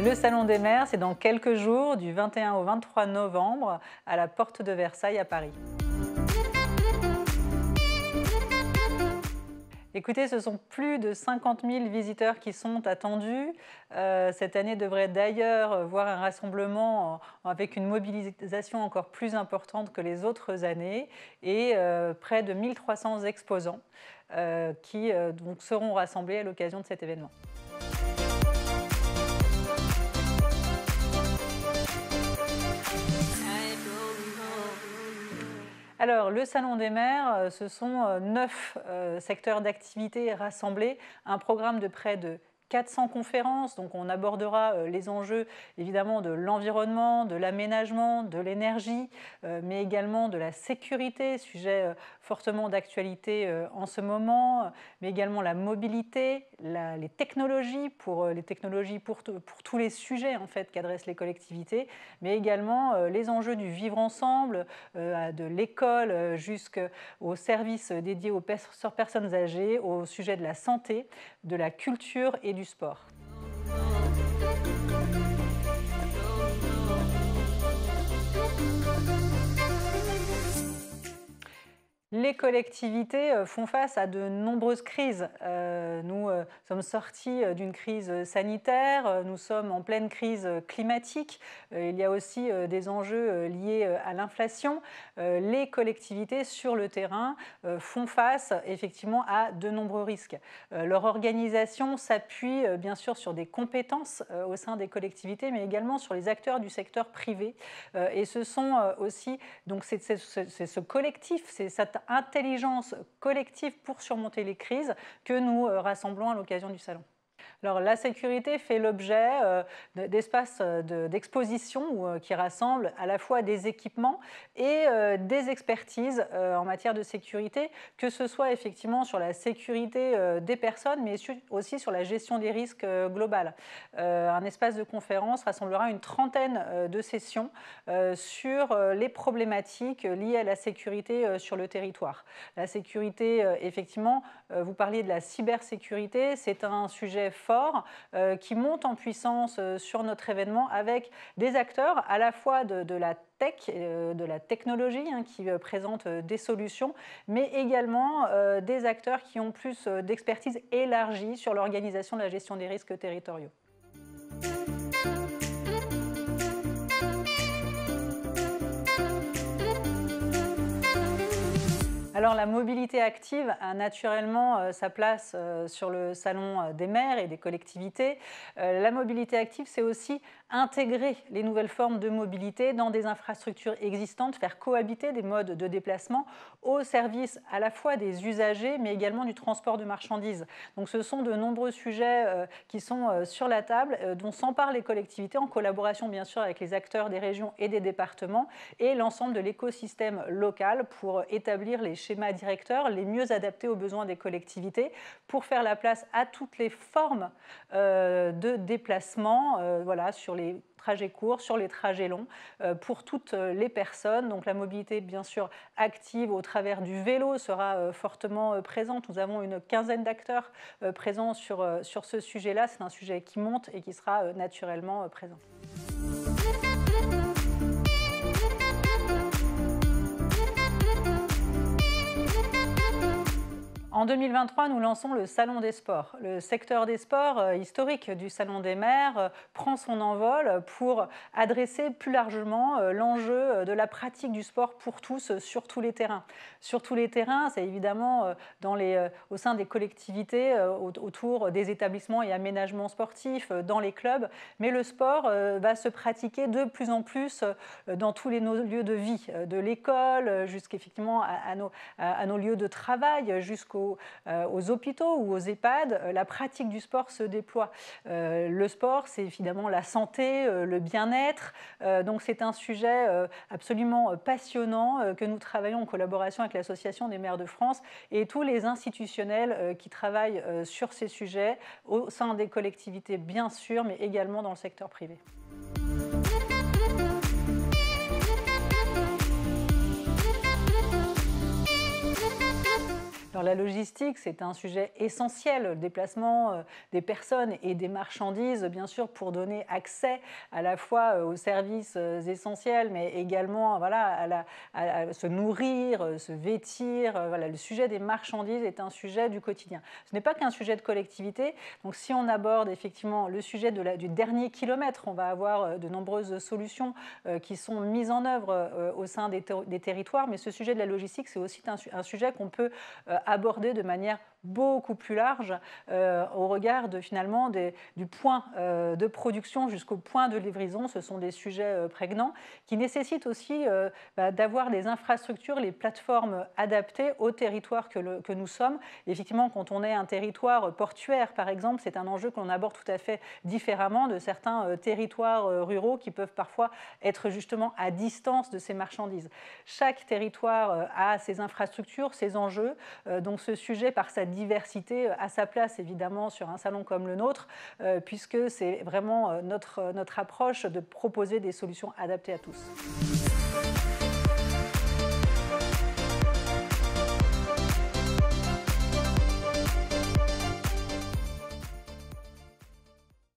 Le Salon des maires, c'est dans quelques jours, du 21 au 23 novembre, à la Porte de Versailles à Paris. Écoutez, ce sont plus de 50 000 visiteurs qui sont attendus. Cette année devrait d'ailleurs voir un rassemblement avec une mobilisation encore plus importante que les autres années et près de 1300 exposants qui donc seront rassemblés à l'occasion de cet événement. Alors, le Salon des maires, ce sont 9 secteurs d'activité rassemblés, un programme de près de 400 conférences, donc on abordera les enjeux évidemment de l'environnement, de l'aménagement, de l'énergie, mais également de la sécurité, sujet fortement d'actualité en ce moment, mais également la mobilité, les technologies pour tous les sujets en fait qu'adressent les collectivités, mais également les enjeux du vivre ensemble, de l'école jusqu'aux services dédiés aux personnes âgées, au sujet de la santé, de la culture et du sport. Les collectivités font face à de nombreuses crises. Nous sommes sortis d'une crise sanitaire, nous sommes en pleine crise climatique. Il y a aussi des enjeux liés à l'inflation. Les collectivités sur le terrain font face effectivement à de nombreux risques. Leur organisation s'appuie bien sûr sur des compétences au sein des collectivités, mais également sur les acteurs du secteur privé. Et ce sont aussi, donc c'est ce collectif, c'est cette intelligence collective pour surmonter les crises que nous rassemblons à l'occasion du salon. Alors, la sécurité fait l'objet d'espaces d'exposition qui rassemblent à la fois des équipements et des expertises en matière de sécurité, que ce soit effectivement sur la sécurité des personnes, mais aussi sur la gestion des risques globale. Un espace de conférence rassemblera une trentaine de sessions sur les problématiques liées à la sécurité sur le territoire. La sécurité, effectivement, vous parliez de la cybersécurité, c'est un sujet fort qui monte en puissance sur notre événement avec des acteurs à la fois de la tech, de la technologie qui présentent des solutions, mais également des acteurs qui ont plus d'expertise élargie sur l'organisation de la gestion des risques territoriaux. Alors la mobilité active a naturellement sa place sur le salon des maires et des collectivités. La mobilité active, c'est aussi intégrer les nouvelles formes de mobilité dans des infrastructures existantes, faire cohabiter des modes de déplacement au service à la fois des usagers, mais également du transport de marchandises. Donc ce sont de nombreux sujets qui sont sur la table, dont s'emparent les collectivités en collaboration bien sûr avec les acteurs des régions et des départements et l'ensemble de l'écosystème local pour établir les schémas directeurs les mieux adaptés aux besoins des collectivités pour faire la place à toutes les formes de déplacement voilà, sur les trajets courts, sur les trajets longs, pour toutes les personnes. Donc la mobilité, bien sûr, active au travers du vélo sera fortement présente. Nous avons une quinzaine d'acteurs présents sur ce sujet-là. C'est un sujet qui monte et qui sera naturellement présent. En 2023, nous lançons le Salon des sports. Le secteur des sports, historique du Salon des maires, prend son envol pour adresser plus largement l'enjeu de la pratique du sport pour tous sur tous les terrains. Sur tous les terrains, c'est évidemment au sein des collectivités, autour des établissements et aménagements sportifs, dans les clubs, mais le sport va se pratiquer de plus en plus dans tous nos lieux de vie, de l'école jusqu'effectivement à nos lieux de travail, jusqu'aux hôpitaux ou aux EHPAD, la pratique du sport se déploie. Le sport, c'est évidemment la santé, le bien-être. Donc c'est un sujet absolument passionnant que nous travaillons en collaboration avec l'Association des maires de France et tous les institutionnels qui travaillent sur ces sujets au sein des collectivités, bien sûr, mais également dans le secteur privé. Alors, Alors la logistique, c'est un sujet essentiel, le déplacement des personnes et des marchandises, bien sûr, pour donner accès à la fois aux services essentiels, mais également voilà, à se nourrir, se vêtir. Voilà, le sujet des marchandises est un sujet du quotidien. Ce n'est pas qu'un sujet de collectivité. Donc si on aborde effectivement le sujet du dernier kilomètre, on va avoir de nombreuses solutions qui sont mises en œuvre au sein des territoires, mais ce sujet de la logistique, c'est aussi un sujet qu'on peut aborder de manière beaucoup plus large au regard finalement du point de production jusqu'au point de livraison. Ce sont des sujets prégnants qui nécessitent aussi d'avoir des infrastructures, les plateformes adaptées au territoire que nous sommes. Et effectivement, quand on est un territoire portuaire, par exemple, c'est un enjeu qu'on aborde tout à fait différemment de certains territoires ruraux qui peuvent parfois être justement à distance de ces marchandises. Chaque territoire a ses infrastructures, ses enjeux. Donc ce sujet, par sa diversité, a sa place évidemment sur un salon comme le nôtre, puisque c'est vraiment notre approche de proposer des solutions adaptées à tous.